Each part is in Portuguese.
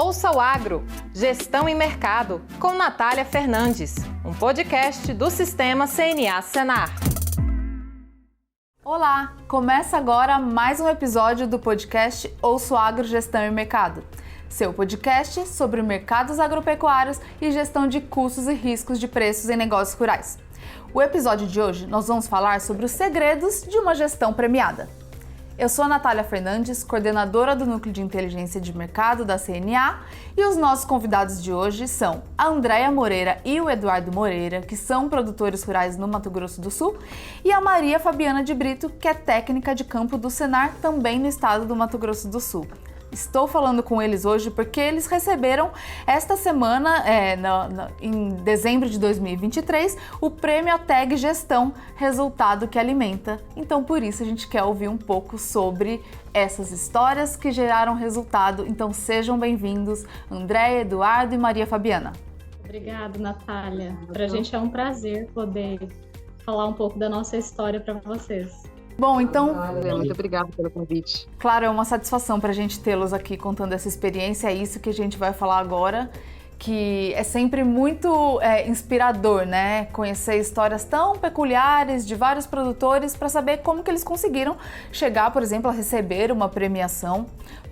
Ouça o Agro, Gestão e Mercado, com Natália Fernandes, um podcast do Sistema CNA Senar. Olá, começa agora mais um episódio do podcast Ouça o Agro, Gestão e Mercado, seu podcast sobre mercados agropecuários e gestão de custos e riscos de preços em negócios rurais. O episódio de hoje nós vamos falar sobre os segredos de uma gestão premiada. Eu sou a Natália Fernandes, coordenadora do Núcleo de Inteligência de Mercado da CNA, e os nossos convidados de hoje são a Andréia Moreira e o Eduardo Moreira, que são produtores rurais no Mato Grosso do Sul, e a Maria Fabiana de Brito, que é técnica de campo do Senar, também no estado do Mato Grosso do Sul. Estou falando com eles hoje porque eles receberam esta semana, em dezembro de 2023, o Prêmio ATEG Gestão, resultado que alimenta. Então, por isso, a gente quer ouvir um pouco sobre essas histórias que geraram resultado. Então, sejam bem-vindos, Andréia, Eduardo e Maria Fabiana. Obrigada, Natália. Para a gente é um prazer poder falar um pouco da nossa história para vocês. Bom, então... Muito obrigada pelo convite. Claro, é uma satisfação para a gente tê-los aqui contando essa experiência, é isso que a gente vai falar agora, que é sempre muito inspirador, né? Conhecer histórias tão peculiares de vários produtores para saber como que eles conseguiram chegar, por exemplo, a receber uma premiação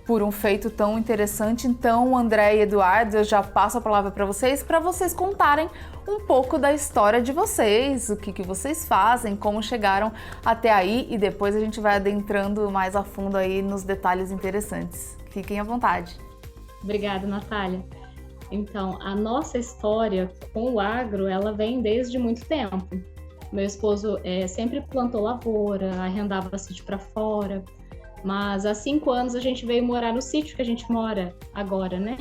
por um feito tão interessante. Então, André e Eduardo, eu já passo a palavra para vocês contarem um pouco da história de vocês, o que vocês fazem, como chegaram até aí, e depois a gente vai adentrando mais a fundo aí nos detalhes interessantes. Fiquem à vontade. Obrigada, Natália. Então, a nossa história com o agro, ela vem desde muito tempo. Meu esposo sempre plantou lavoura, arrendava sítio para fora, mas há 5 anos a gente veio morar no sítio que a gente mora agora, né?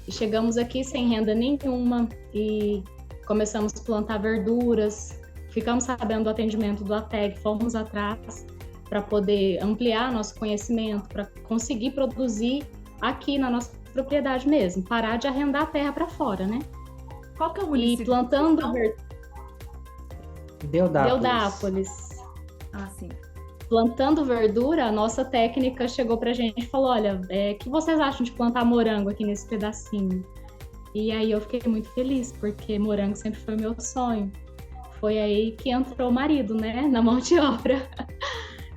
E chegamos aqui sem renda nenhuma e começamos a plantar verduras, ficamos sabendo do atendimento do ATEG, fomos atrás para poder ampliar nosso conhecimento, para conseguir produzir aqui na nossa propriedade mesmo, parar de arrendar a terra para fora, né? Qual que é o município? E plantando Deodápolis. Ah, sim. Plantando verdura, a nossa técnica chegou pra gente e falou, olha, o que vocês acham de plantar morango aqui nesse pedacinho? E aí eu fiquei muito feliz, porque morango sempre foi meu sonho. Foi aí que entrou o marido, né, na mão de obra.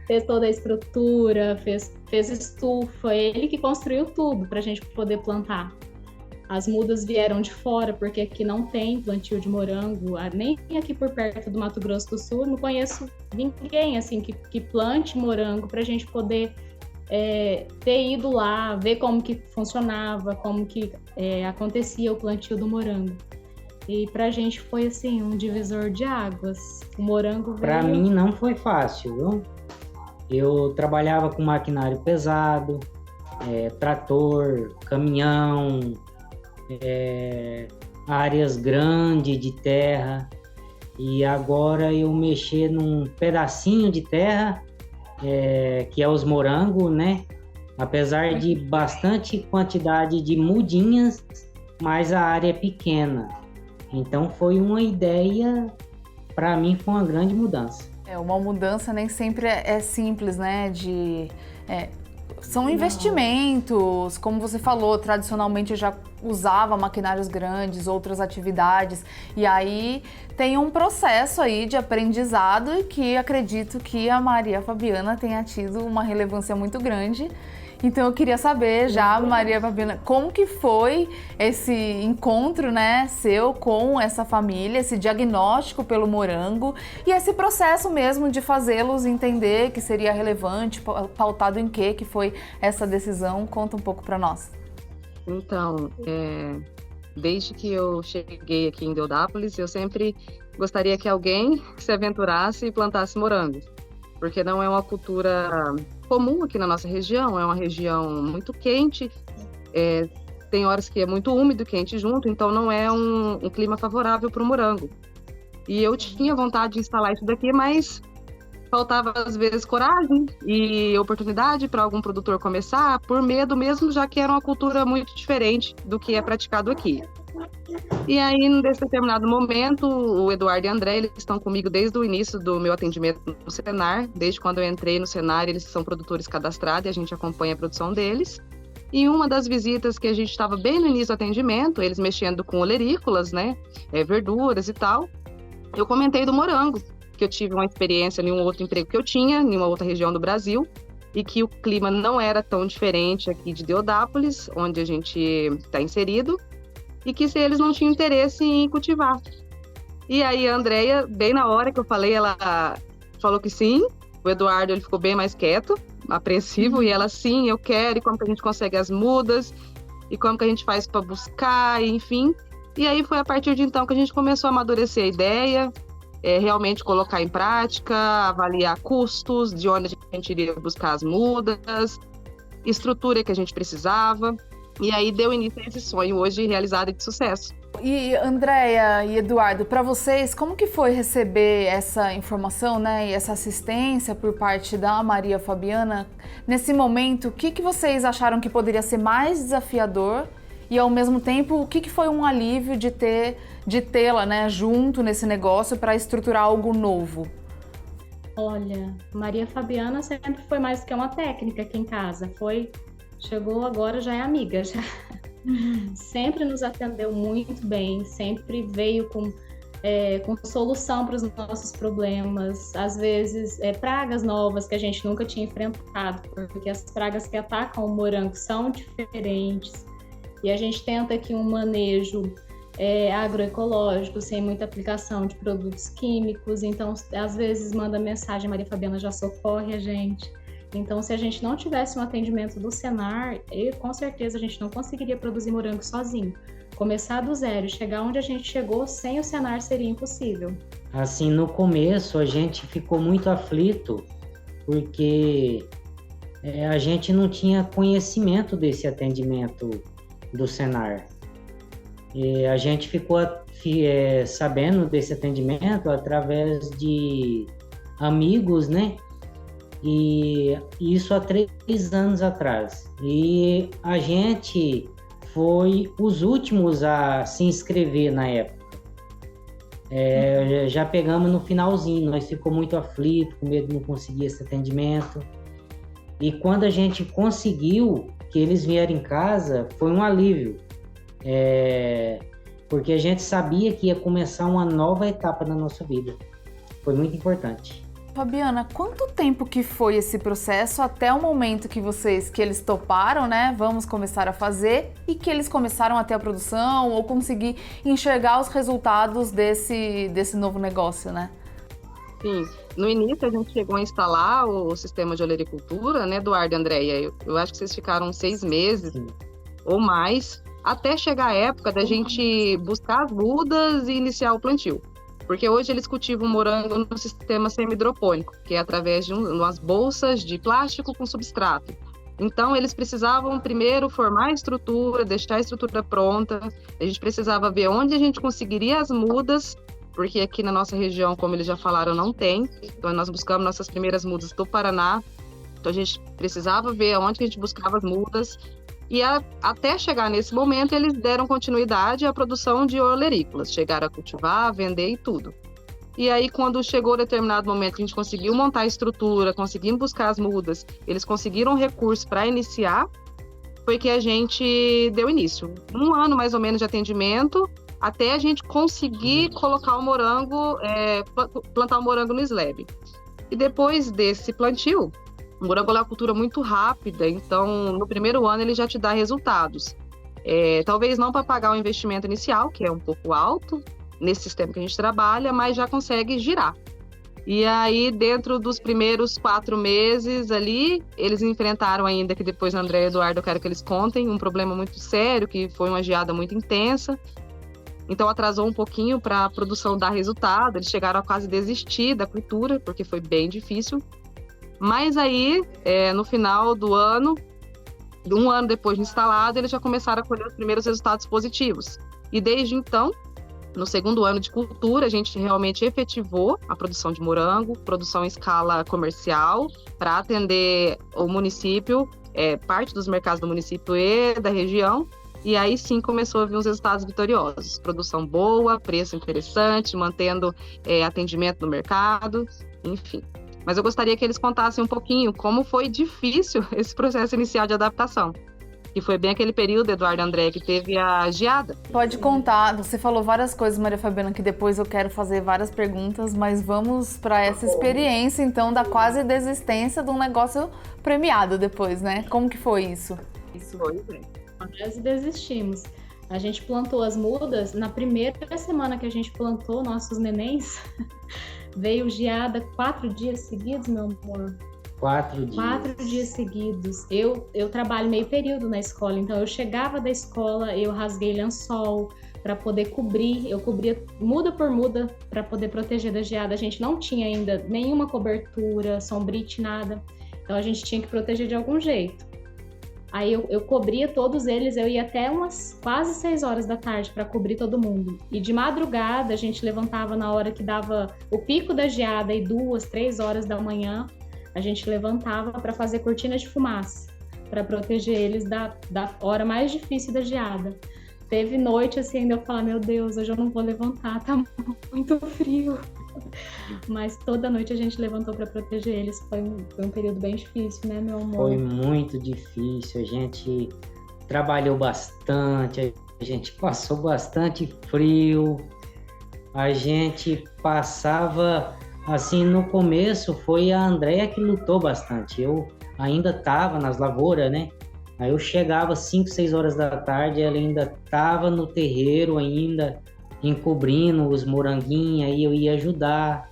Fez toda a estrutura, fez estufa, ele que construiu tudo pra gente poder plantar. As mudas vieram de fora, porque aqui não tem plantio de morango, nem aqui por perto do Mato Grosso do Sul, não conheço ninguém assim que plante morango pra gente poder ter ido lá, ver como que funcionava, como que acontecia o plantio do morango. E pra gente foi assim, um divisor de águas. O morango veio... Pra mim não foi fácil, viu? Eu trabalhava com maquinário pesado, trator, caminhão, áreas grandes de terra, e agora eu mexer num pedacinho de terra, que é os morangos, né? Apesar de bastante quantidade de mudinhas, mas a área é pequena. Então foi uma ideia, para mim foi uma grande mudança. Uma mudança nem sempre é simples, né? São investimentos, como você falou, tradicionalmente eu já usava maquinários grandes, outras atividades, e aí tem um processo aí de aprendizado e que acredito que a Maria Fabiana tenha tido uma relevância muito grande. Então eu queria saber já, Maria Fabiana, como que foi esse encontro, né, seu com essa família, esse diagnóstico pelo morango e esse processo mesmo de fazê-los entender que seria relevante, pautado em quê que foi essa decisão? Conta um pouco para nós. Então, desde que eu cheguei aqui em Deodápolis, eu sempre gostaria que alguém se aventurasse e plantasse morangos, porque não é uma cultura comum aqui na nossa região, é uma região muito quente, tem horas que é muito úmido e quente junto, então não é um clima favorável para o morango. E eu tinha vontade de instalar isso daqui, mas faltava às vezes coragem e oportunidade para algum produtor começar, por medo mesmo, já que era uma cultura muito diferente do que é praticado aqui. E aí, nesse determinado momento, o Eduardo e a André, eles estão comigo desde o início do meu atendimento no Senar. Desde quando eu entrei no Senar, eles são produtores cadastrados e a gente acompanha a produção deles. E uma das visitas que a gente estava bem no início do atendimento, eles mexendo com olerícolas, né, verduras e tal, eu comentei do morango, que eu tive uma experiência em um outro emprego que eu tinha, em uma outra região do Brasil, e que o clima não era tão diferente aqui de Deodápolis, onde a gente está inserido, e que se eles não tinham interesse em cultivar. E aí a Andrea, bem na hora que eu falei, ela falou que sim. O Eduardo, ele ficou bem mais quieto, apreensivo, e ela, sim, eu quero, e como que a gente consegue as mudas, e como que a gente faz para buscar, enfim. E aí foi a partir de então que a gente começou a amadurecer a ideia, realmente colocar em prática, avaliar custos, de onde a gente iria buscar as mudas, estrutura que a gente precisava, e aí deu início a esse sonho hoje realizado e de sucesso. E Andréia e Eduardo, para vocês, como que foi receber essa informação, né, e essa assistência por parte da Maria Fabiana? Nesse momento, o que vocês acharam que poderia ser mais desafiador e, ao mesmo tempo, o que foi um alívio de tê-la, né, junto nesse negócio para estruturar algo novo? Olha, Maria Fabiana sempre foi mais do que uma técnica aqui em casa. Chegou agora, já é amiga, já. Sempre nos atendeu muito bem, sempre veio com solução para os nossos problemas, às vezes pragas novas que a gente nunca tinha enfrentado, porque as pragas que atacam o morango são diferentes, e a gente tenta aqui um manejo agroecológico, sem muita aplicação de produtos químicos, então às vezes manda mensagem, Maria Fabiana já socorre a gente. Então, se a gente não tivesse um atendimento do Senar, com certeza a gente não conseguiria produzir morango sozinho. Começar do zero e chegar onde a gente chegou sem o Senar seria impossível. Assim, no começo a gente ficou muito aflito, porque a gente não tinha conhecimento desse atendimento do Senar. E a gente ficou sabendo desse atendimento através de amigos, né? E isso há 3 anos atrás. E a gente foi os últimos a se inscrever na época. Já pegamos no finalzinho, nós ficamos muito aflitos, com medo de não conseguir esse atendimento. E quando a gente conseguiu que eles vieram em casa, foi um alívio. Porque a gente sabia que ia começar uma nova etapa na nossa vida. Foi muito importante. Fabiana, quanto tempo que foi esse processo até o momento que eles toparam, né? Vamos começar a fazer, e que eles começaram a ter a produção ou conseguir enxergar os resultados desse novo negócio, né? Sim, no início a gente chegou a instalar o sistema de olericultura, né, Eduardo e Andréia? Eu acho que vocês ficaram 6 meses ou mais, até chegar a época da gente buscar as mudas e iniciar o plantio. Porque hoje eles cultivam morango no sistema semi-hidropônico, que é através de umas bolsas de plástico com substrato. Então, eles precisavam primeiro formar a estrutura, deixar a estrutura pronta. A gente precisava ver onde a gente conseguiria as mudas, porque aqui na nossa região, como eles já falaram, não tem. Então, nós buscamos nossas primeiras mudas do Paraná. Então, a gente precisava ver onde a gente buscava as mudas. E até chegar nesse momento, eles deram continuidade à produção de olerícolas. Chegaram a cultivar, vender e tudo. E aí, quando chegou determinado momento que a gente conseguiu montar a estrutura, conseguimos buscar as mudas, eles conseguiram recursos para iniciar, foi que a gente deu início. 1 ano, mais ou menos, de atendimento, até a gente conseguir colocar o morango, plantar o morango no slab. E depois desse plantio, o morango é uma cultura muito rápida, então no primeiro ano ele já te dá resultados. Talvez não para pagar o investimento inicial, que é um pouco alto nesse sistema que a gente trabalha, mas já consegue girar. E aí, dentro dos primeiros 4 meses ali, eles enfrentaram ainda, que depois André e Eduardo eu quero que eles contem, um problema muito sério, que foi uma geada muito intensa. Então atrasou um pouquinho para a produção dar resultado, eles chegaram a quase desistir da cultura, porque foi bem difícil. Mas aí, no final do ano, 1 ano depois de instalado, eles já começaram a colher os primeiros resultados positivos. E desde então, no 2º ano de cultura, a gente realmente efetivou a produção de morango, produção em escala comercial, para atender o município, parte dos mercados do município e da região. E aí sim começou a vir os resultados vitoriosos. Produção boa, preço interessante, mantendo atendimento no mercado, enfim. Mas eu gostaria que eles contassem um pouquinho como foi difícil esse processo inicial de adaptação. que foi bem aquele período, Eduardo e André, que teve a geada. Pode contar, você falou várias coisas, Maria Fabiana, que depois eu quero fazer várias perguntas, mas vamos para essa experiência, então, da quase desistência de um negócio premiado depois, né? Como que foi isso? Foi bem. Nós desistimos. A gente plantou as mudas, na primeira semana que a gente plantou nossos nenéns, veio geada 4 dias seguidos, meu amor. 4 dias. 4 dias seguidos. Eu trabalho meio período na escola, então eu chegava da escola, eu rasguei lençol para poder cobrir, eu cobria muda por muda para poder proteger da geada. A gente não tinha ainda nenhuma cobertura, sombrite, nada. Então a gente tinha que proteger de algum jeito. Aí eu cobria todos eles, eu ia até umas quase 6 horas da tarde para cobrir todo mundo. E de madrugada a gente levantava na hora que dava o pico da geada, e 2, 3 horas da manhã, a gente levantava para fazer cortina de fumaça, para proteger eles da hora mais difícil da geada. Teve noite assim, ainda eu falar, meu Deus, hoje eu não vou levantar, tá muito frio. Mas toda noite a gente levantou para proteger eles. Foi um período bem difícil, né, meu amor? Foi muito difícil, a gente trabalhou bastante, a gente passou bastante frio, a gente passava... Assim, no começo foi a Andréia que lutou bastante. Eu ainda estava nas lavouras, né? Aí eu chegava 5, 6 horas da tarde, ela ainda estava no terreiro ainda, encobrindo os moranguinhos, aí eu ia ajudar.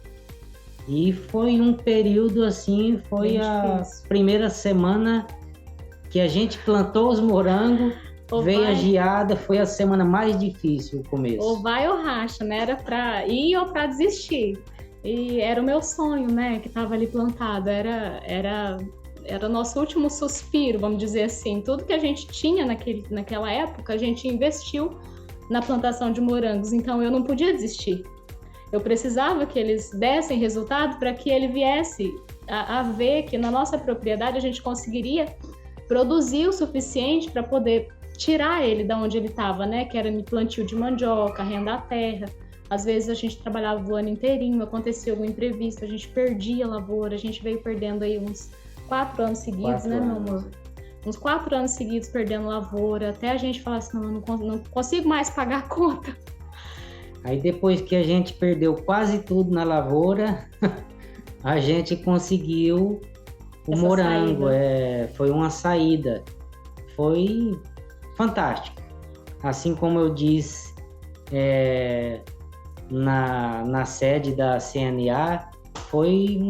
E foi um período assim, foi a primeira semana que a gente plantou os morangos, veio a geada, foi a semana mais difícil, o começo. Ou vai ou racha, né? Era para ir ou para desistir. E era o meu sonho, né, que estava ali plantado, era o nosso último suspiro, vamos dizer assim. Tudo que a gente tinha naquela época, a gente investiu na plantação de morangos, então eu não podia desistir. Eu precisava que eles dessem resultado para que ele viesse a ver que na nossa propriedade a gente conseguiria produzir o suficiente para poder tirar ele da onde ele estava, né, que era plantio de mandioca, arrendar a terra. Às vezes a gente trabalhava o ano inteirinho, acontecia algum imprevisto, a gente perdia a lavoura, a gente veio perdendo aí uns 4 anos seguidos, né, meu amor? Uns 4 anos seguidos perdendo lavoura, até a gente falar assim, não consigo mais pagar a conta. Aí depois que a gente perdeu quase tudo na lavoura, a gente conseguiu o morango, foi uma saída, foi fantástico. Assim como eu disse, na sede da CNA, foi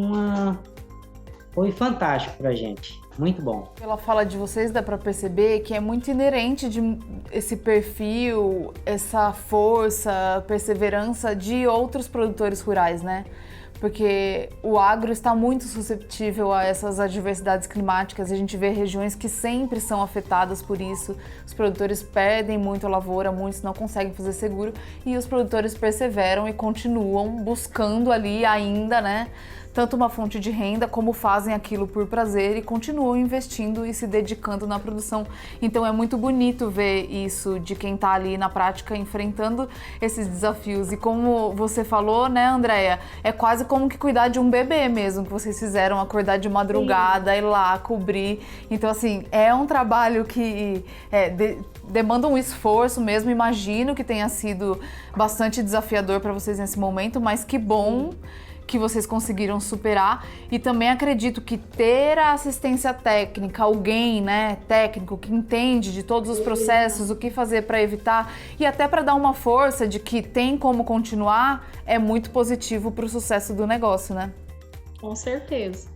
fantástico pra gente, muito bom. Pela fala de vocês dá pra perceber que é muito inerente de esse perfil, essa força, perseverança de outros produtores rurais, né? Porque o agro está muito suscetível a essas adversidades climáticas. A gente vê regiões que sempre são afetadas por isso. Os produtores perdem muito a lavoura, muitos não conseguem fazer seguro e os produtores perseveram e continuam buscando ali ainda, né? Tanto uma fonte de renda, como fazem aquilo por prazer e continuam investindo e se dedicando na produção. Então é muito bonito ver isso de quem está ali na prática enfrentando esses desafios. E como você falou, né, Andréia, é quase como que cuidar de um bebê mesmo, que vocês fizeram, acordar de madrugada, ir lá, cobrir. Então, assim, é um trabalho que demanda um esforço mesmo. Imagino que tenha sido bastante desafiador para vocês nesse momento, mas que bom que vocês conseguiram superar. E também acredito que ter a assistência técnica, alguém, né, técnico que entende de todos os processos, o que fazer para evitar e até para dar uma força de que tem como continuar, é muito positivo para o sucesso do negócio, né? Com certeza.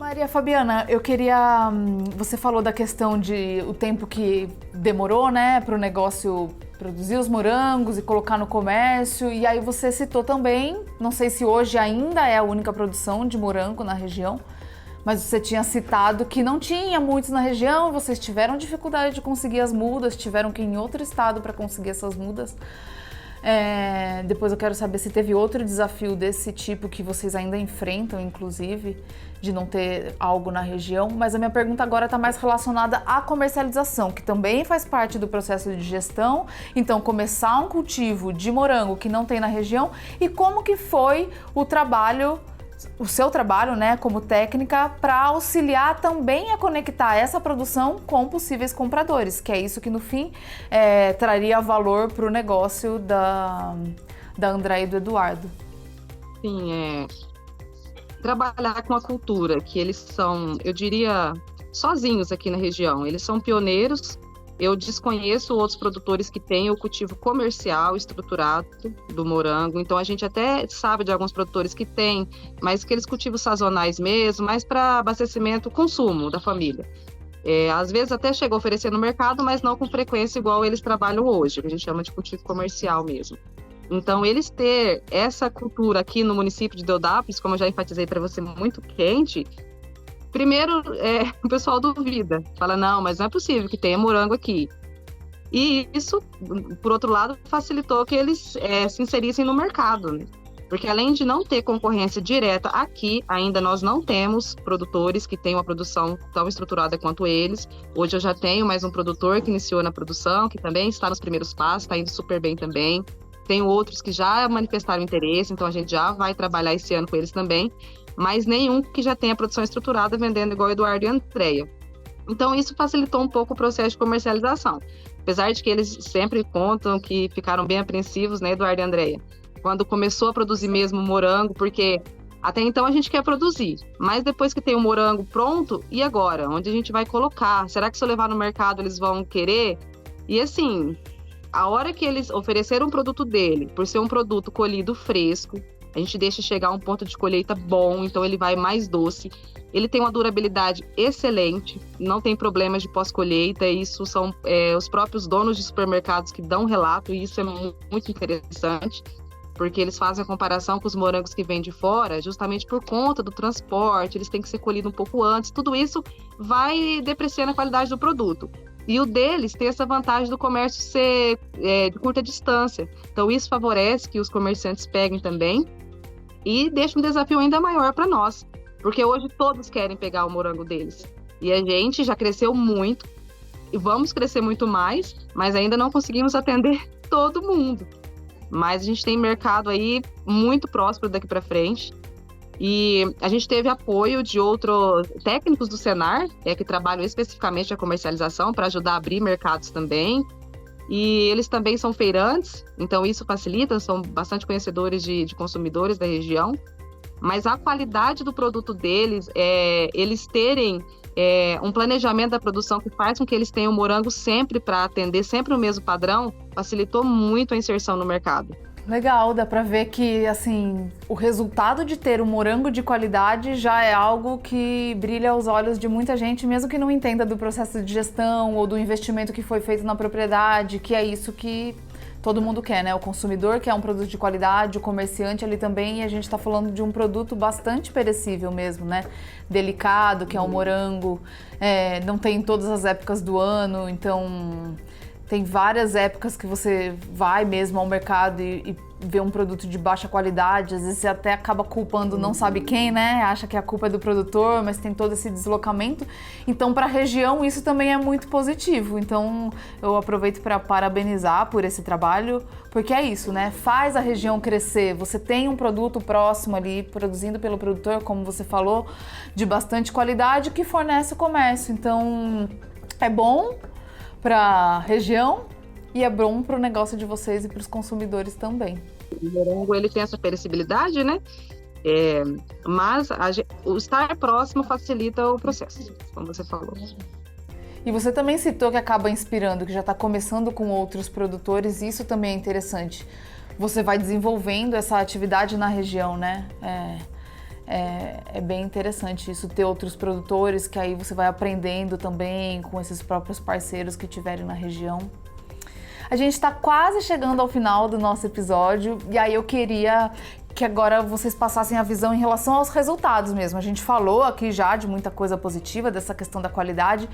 Maria Fabiana, eu queria... Você falou da questão de o tempo que demorou, né, para o negócio produzir os morangos e colocar no comércio, e aí você citou também, não sei se hoje ainda é a única produção de morango na região, mas você tinha citado que não tinha muitos na região, vocês tiveram dificuldade de conseguir as mudas, tiveram que ir em outro estado para conseguir essas mudas. Depois eu quero saber se teve outro desafio desse tipo que vocês ainda enfrentam, inclusive, de não ter algo na região, mas a minha pergunta agora está mais relacionada à comercialização, que também faz parte do processo de gestão. Então, começar um cultivo de morango que não tem na região e como que foi o trabalho o seu trabalho, né, como técnica, para auxiliar também a conectar essa produção com possíveis compradores, que é isso que no fim traria valor para o negócio da Andréia e do Eduardo. Sim, trabalhar com a cultura, que eles são, eu diria, sozinhos aqui na região. Eles são pioneiros. Eu desconheço outros produtores que têm o cultivo comercial estruturado do morango. Então, a gente até sabe de alguns produtores que têm, mas aqueles cultivos sazonais mesmo, mais para abastecimento, consumo da família. Às vezes até chegou a oferecer no mercado, mas não com frequência igual eles trabalham hoje, que a gente chama de cultivo comercial mesmo. Então, eles ter essa cultura aqui no município de Deodápolis, como eu já enfatizei para você, muito quente. Primeiro, o pessoal duvida, fala, não, mas não é possível que tenha morango aqui. E isso, por outro lado, facilitou que eles se inserissem no mercado, né? Porque além de não ter concorrência direta aqui, ainda nós não temos produtores que tenham uma produção tão estruturada quanto eles. Hoje eu já tenho mais um produtor que iniciou na produção, que também está nos primeiros passos, está indo super bem também. Tenho outros que já manifestaram interesse, então a gente já vai trabalhar esse ano com eles também, mas nenhum que já tenha produção estruturada vendendo igual Eduardo e Andréia. Então isso facilitou um pouco o processo de comercialização. Apesar de que eles sempre contam que ficaram bem apreensivos, né, Eduardo e Andréia, quando começou a produzir mesmo morango, porque até então a gente quer produzir, mas depois que tem o morango pronto, e agora? Onde a gente vai colocar? Será que se eu levar no mercado eles vão querer? E assim, a hora que eles ofereceram um produto dele, por ser um produto colhido fresco, a gente deixa chegar a um ponto de colheita bom, então ele vai mais doce. Ele tem uma durabilidade excelente, não tem problemas de pós-colheita, isso são os próprios donos de supermercados que dão relato, e isso é muito interessante, porque eles fazem a comparação com os morangos que vêm de fora, justamente por conta do transporte, eles têm que ser colhidos um pouco antes, tudo isso vai depreciando a qualidade do produto. E o deles tem essa vantagem do comércio ser de curta distância. Então, isso favorece que os comerciantes peguem também e deixa um desafio ainda maior para nós. Porque hoje todos querem pegar o morango deles. E a gente já cresceu muito e vamos crescer muito mais, mas ainda não conseguimos atender todo mundo. Mas a gente tem mercado aí muito próspero daqui para frente. E a gente teve apoio de outros técnicos do Senar, que trabalham especificamente a comercialização para ajudar a abrir mercados também. E eles também são feirantes, então isso facilita, são bastante conhecedores de consumidores da região. Mas a qualidade do produto deles, eles terem um planejamento da produção que faz com que eles tenham morango sempre para atender, sempre o mesmo padrão, facilitou muito a inserção no mercado. Legal, dá pra ver que, assim, o resultado de ter um morango de qualidade já é algo que brilha aos olhos de muita gente, mesmo que não entenda do processo de gestão ou do investimento que foi feito na propriedade, que é isso que todo mundo quer, né? O consumidor quer um produto de qualidade, o comerciante ali também, e a gente tá falando de um produto bastante perecível mesmo, né? Delicado, que é o morango, não tem em todas as épocas do ano, então tem várias épocas que você vai mesmo ao mercado e vê um produto de baixa qualidade, às vezes você até acaba culpando não sabe quem, né? Acha que a culpa é do produtor, mas tem todo esse deslocamento. Então, para a região, isso também é muito positivo. Então, eu aproveito para parabenizar por esse trabalho, porque é isso, né? Faz a região crescer. Você tem um produto próximo ali, produzido pelo produtor, como você falou, de bastante qualidade, que fornece o comércio. Então, é bom para a região e é bom para o negócio de vocês e para os consumidores também. O morango, ele tem essa perecibilidade, né? Mas o estar próximo facilita o processo, como você falou. E você também citou que acaba inspirando, que já está começando com outros produtores, e isso também é interessante. Você vai desenvolvendo essa atividade na região, né? É bem interessante isso, ter outros produtores, que aí você vai aprendendo também com esses próprios parceiros que tiverem na região. A gente está quase chegando ao final do nosso episódio e aí eu queria que agora vocês passassem a visão em relação aos resultados mesmo. A gente falou aqui já de muita coisa positiva, dessa questão da qualidade,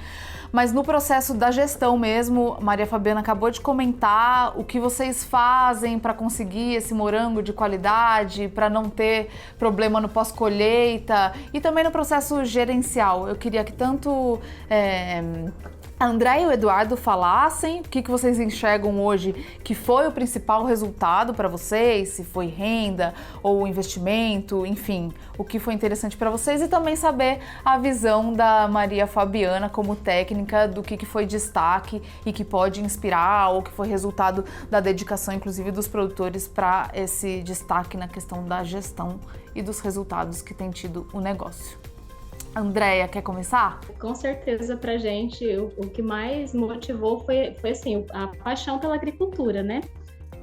mas no processo da gestão mesmo, Maria Fabiana acabou de comentar o que vocês fazem para conseguir esse morango de qualidade, para não ter problema no pós-colheita e também no processo gerencial. Eu queria que tanto a André e o Eduardo falassem o que vocês enxergam hoje que foi o principal resultado para vocês, se foi renda ou investimento, enfim, o que foi interessante para vocês, e também saber a visão da Maria Fabiana como técnica, do que foi destaque e que pode inspirar, ou que foi resultado da dedicação, inclusive, dos produtores para esse destaque na questão da gestão e dos resultados que tem tido o negócio. Andréia, quer começar? Com certeza, pra gente, o que mais motivou foi assim, a paixão pela agricultura, né?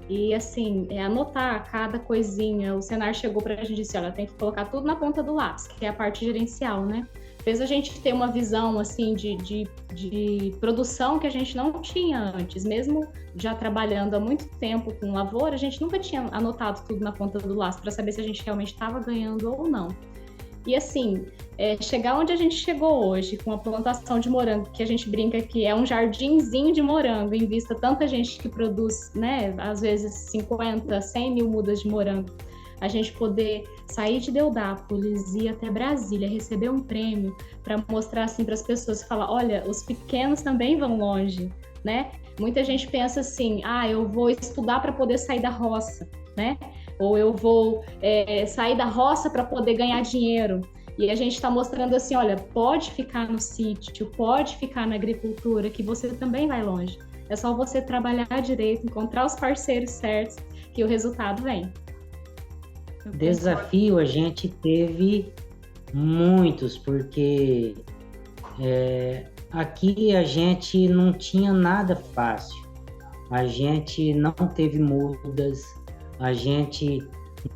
E assim, anotar cada coisinha. O Senar chegou pra gente e disse, olha, tem que colocar tudo na ponta do lápis, que é a parte gerencial, né? Fez a gente ter uma visão, assim, de produção que a gente não tinha antes. Mesmo já trabalhando há muito tempo com lavoura, a gente nunca tinha anotado tudo na ponta do lápis para saber se a gente realmente estava ganhando ou não. E assim, chegar onde a gente chegou hoje, com a plantação de morango, que a gente brinca que é um jardinzinho de morango, em vista tanta gente que produz, né, às vezes 50, 100 mil mudas de morango, a gente poder sair de Deodápolis e ir até Brasília, receber um prêmio para mostrar assim para as pessoas e falar, olha, os pequenos também vão longe, né? Muita gente pensa assim, eu vou estudar para poder sair da roça, né? Ou eu vou sair da roça para poder ganhar dinheiro. E a gente está mostrando assim, olha, pode ficar no sítio, pode ficar na agricultura, que você também vai longe. É só você trabalhar direito, encontrar os parceiros certos, que o resultado vem. Desafio a gente teve muitos, porque aqui a gente não tinha nada fácil. A gente não teve mudas, a gente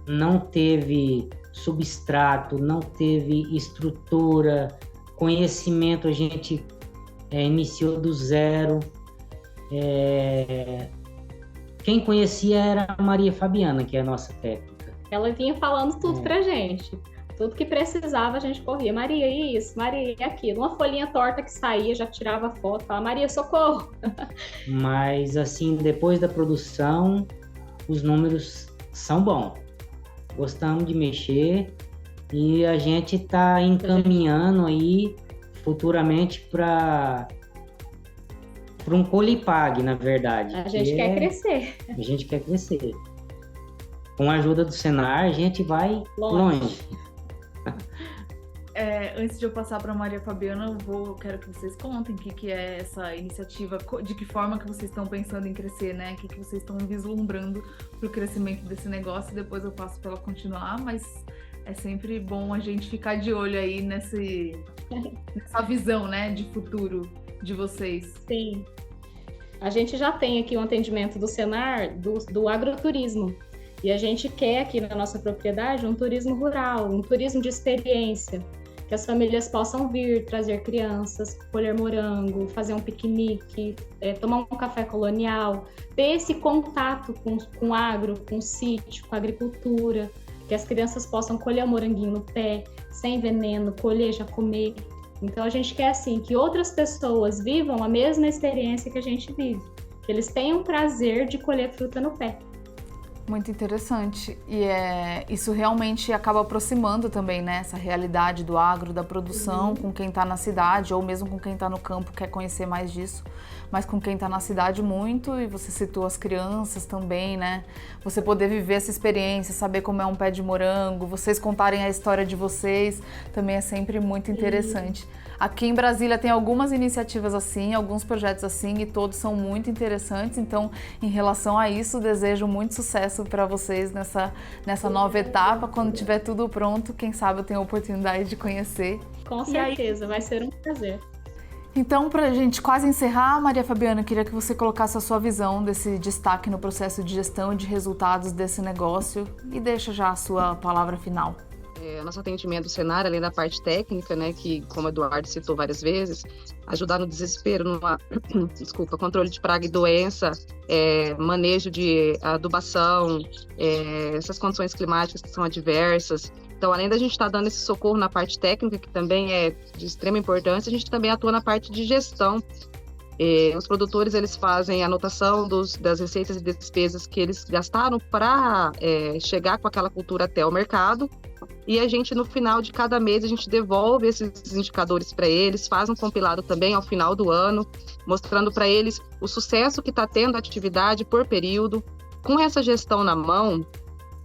não teve substrato, não teve estrutura, conhecimento, a gente iniciou do zero. Quem conhecia era a Maria Fabiana, que é a nossa técnica. Ela vinha falando tudo pra gente. Tudo que precisava, a gente corria. Maria, isso, Maria, aquilo. Uma folhinha torta que saía, já tirava foto, falava, Maria, socorro! Mas, assim, depois da produção, os números são bons. Gostamos de mexer e a gente está encaminhando aí futuramente para um Colipag, na verdade. A gente quer crescer. A gente quer crescer. Com a ajuda do Senar, a gente vai longe. Antes de eu passar para Maria Fabiana, eu quero que vocês contem o que é essa iniciativa, de que forma que vocês estão pensando em crescer, né? O que vocês estão vislumbrando para o crescimento desse negócio. Depois eu passo para ela continuar, mas é sempre bom a gente ficar de olho aí nessa visão, né, de futuro de vocês. Sim. A gente já tem aqui um atendimento do Senar, do agroturismo. E a gente quer aqui na nossa propriedade um turismo rural, um turismo de experiência, que as famílias possam vir, trazer crianças, colher morango, fazer um piquenique, tomar um café colonial, ter esse contato com o agro, com o sítio, com a agricultura, que as crianças possam colher o moranguinho no pé, sem veneno, colher, já comer. Então a gente quer assim que outras pessoas vivam a mesma experiência que a gente vive, que eles tenham prazer de colher fruta no pé. Muito interessante. E isso realmente acaba aproximando também, né, essa realidade do agro, da produção, com quem está na cidade, ou mesmo com quem está no campo, quer conhecer mais disso, mas com quem está na cidade muito, e você citou as crianças também, né? Você poder viver essa experiência, saber como é um pé de morango, vocês contarem a história de vocês, também é sempre muito interessante. Aqui em Brasília tem algumas iniciativas assim, alguns projetos assim, e todos são muito interessantes. Então, em relação a isso, desejo muito sucesso para vocês nessa nova etapa. Quando tiver tudo pronto, quem sabe eu tenho a oportunidade de conhecer. Com certeza, vai ser um prazer. Então, para a gente quase encerrar, Maria Fabiana, queria que você colocasse a sua visão desse destaque no processo de gestão e de resultados desse negócio, e deixa já a sua palavra final. Nosso atendimento do Senar, além da parte técnica, né, que, como o Eduardo citou várias vezes, ajudar no desespero, controle de praga e doença, manejo de adubação, essas condições climáticas que são adversas. Então, além da gente estar dando esse socorro na parte técnica, que também é de extrema importância, a gente também atua na parte de gestão. Os produtores, eles fazem anotação das receitas e despesas que eles gastaram para chegar com aquela cultura até o mercado, e a gente, no final de cada mês, a gente devolve esses indicadores para eles, faz um compilado também ao final do ano, mostrando para eles o sucesso que está tendo a atividade por período. Com essa gestão na mão,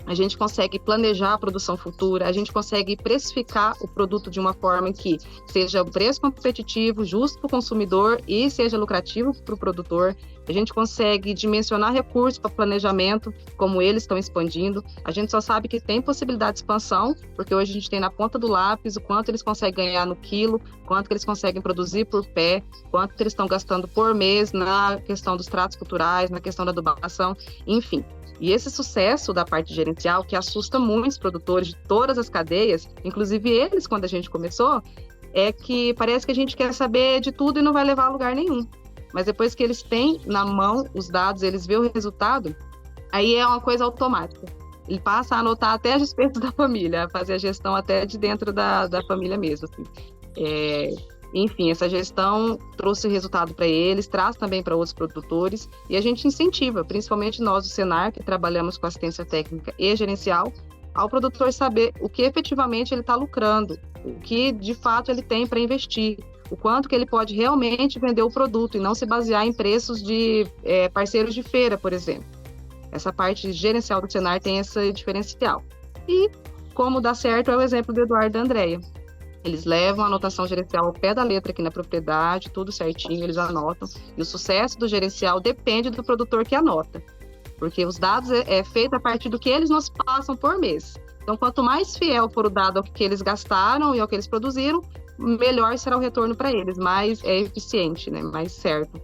a gente consegue planejar a produção futura, a gente consegue precificar o produto de uma forma que seja o preço competitivo, justo para o consumidor e seja lucrativo para o produtor. A gente consegue dimensionar recursos para planejamento, como eles estão expandindo. A gente só sabe que tem possibilidade de expansão, porque hoje a gente tem na ponta do lápis o quanto eles conseguem ganhar no quilo, quanto que eles conseguem produzir por pé, quanto que eles estão gastando por mês na questão dos tratos culturais, na questão da adubação, enfim. E esse sucesso da parte gerencial, que assusta muitos produtores de todas as cadeias, inclusive eles, quando a gente começou, é que parece que a gente quer saber de tudo e não vai levar a lugar nenhum. Mas depois que eles têm na mão os dados, eles veem o resultado, aí é uma coisa automática. Ele passa a anotar até as despesas da família, a fazer a gestão até de dentro da família mesmo. Assim. Enfim, essa gestão trouxe resultado para eles, traz também para outros produtores, e a gente incentiva, principalmente nós do Senar, que trabalhamos com assistência técnica e gerencial, ao produtor saber o que efetivamente ele está lucrando, o que de fato ele tem para investir, o quanto que ele pode realmente vender o produto e não se basear em preços de parceiros de feira, por exemplo. Essa parte gerencial do Senar tem esse diferencial. E como dá certo é o exemplo do Eduardo e da Andréia. Eles levam a anotação gerencial ao pé da letra aqui na propriedade, tudo certinho, eles anotam. E o sucesso do gerencial depende do produtor que anota. Porque os dados é feito a partir do que eles nos passam por mês. Então, quanto mais fiel for o dado ao que eles gastaram e ao que eles produziram, melhor será o retorno para eles, mais eficiente, né? Mais certo.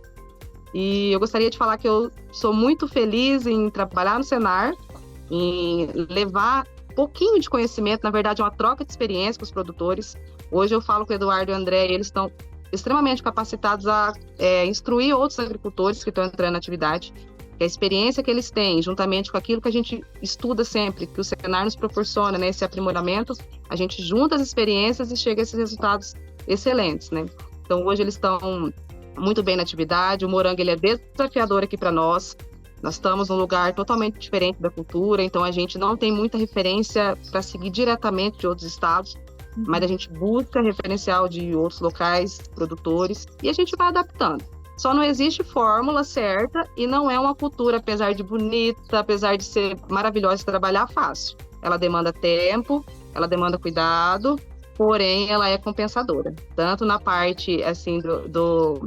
E eu gostaria de falar que eu sou muito feliz em trabalhar no Senar, em levar pouquinho de conhecimento, na verdade é uma troca de experiência com os produtores. Hoje eu falo com o Eduardo e o André, eles estão extremamente capacitados a instruir outros agricultores que estão entrando na atividade. A experiência que eles têm, juntamente com aquilo que a gente estuda sempre, que o Senar nos proporciona, né, esse aprimoramento, a gente junta as experiências e chega a esses resultados excelentes, né? Então hoje eles estão muito bem na atividade, o morango ele é desafiador aqui para nós. Nós estamos num lugar totalmente diferente da cultura, então a gente não tem muita referência para seguir diretamente de outros estados, mas a gente busca referencial de outros locais, produtores, e a gente vai adaptando. Só não existe fórmula certa e não é uma cultura, apesar de bonita, apesar de ser maravilhosa de trabalhar, fácil. Ela demanda tempo, ela demanda cuidado, porém ela é compensadora, tanto na parte assim do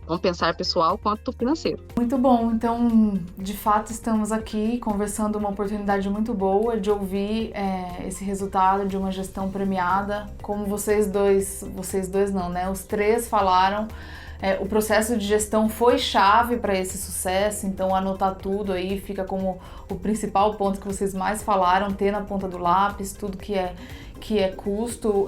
compensar pessoal quanto financeiro. Muito bom, então de fato estamos aqui conversando, uma oportunidade muito boa de ouvir esse resultado de uma gestão premiada, como vocês dois não, né? Os três falaram, o processo de gestão foi chave para esse sucesso, então anotar tudo aí fica como o principal ponto que vocês mais falaram, ter na ponta do lápis tudo que é custo.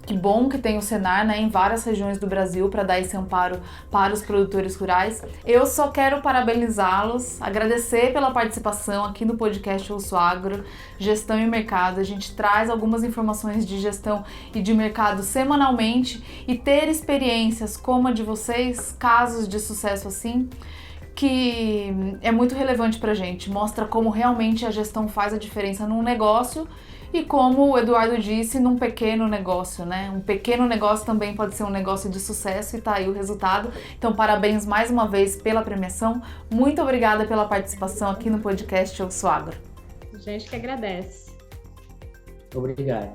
Que bom que tem o Senar, né, em várias regiões do Brasil para dar esse amparo para os produtores rurais. Eu só quero parabenizá-los, agradecer pela participação aqui no podcast Ouço Agro, Gestão e Mercado. A gente traz algumas informações de gestão e de mercado semanalmente, e ter experiências como a de vocês, casos de sucesso assim, que é muito relevante pra gente, mostra como realmente a gestão faz a diferença num negócio. E como o Eduardo disse, num pequeno negócio, né? Um pequeno negócio também pode ser um negócio de sucesso, e tá aí o resultado. Então, parabéns mais uma vez pela premiação. Muito obrigada pela participação aqui no podcast Ouço Agro. A gente que agradece. Obrigado.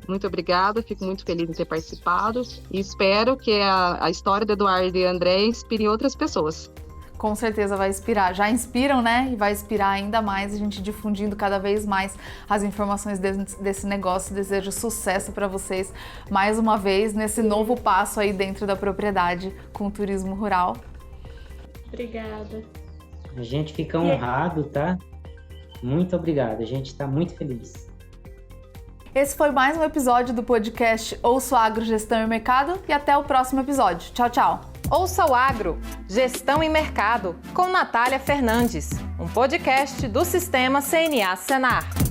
Muito obrigada, fico muito feliz em ter participado e espero que a história do Eduardo e André inspire outras pessoas. Com certeza vai inspirar, já inspiram, né? E vai inspirar ainda mais, a gente difundindo cada vez mais as informações desse negócio. Desejo sucesso para vocês mais uma vez nesse novo passo aí dentro da propriedade com o turismo rural. Obrigada. A gente fica honrado, tá? Muito obrigado, a gente está muito feliz. Esse foi mais um episódio do podcast Ouço Agro, Gestão e Mercado, e até o próximo episódio. Tchau, tchau! Ouça o Agro, Gestão e Mercado, com Natália Fernandes, um podcast do Sistema CNA Senar.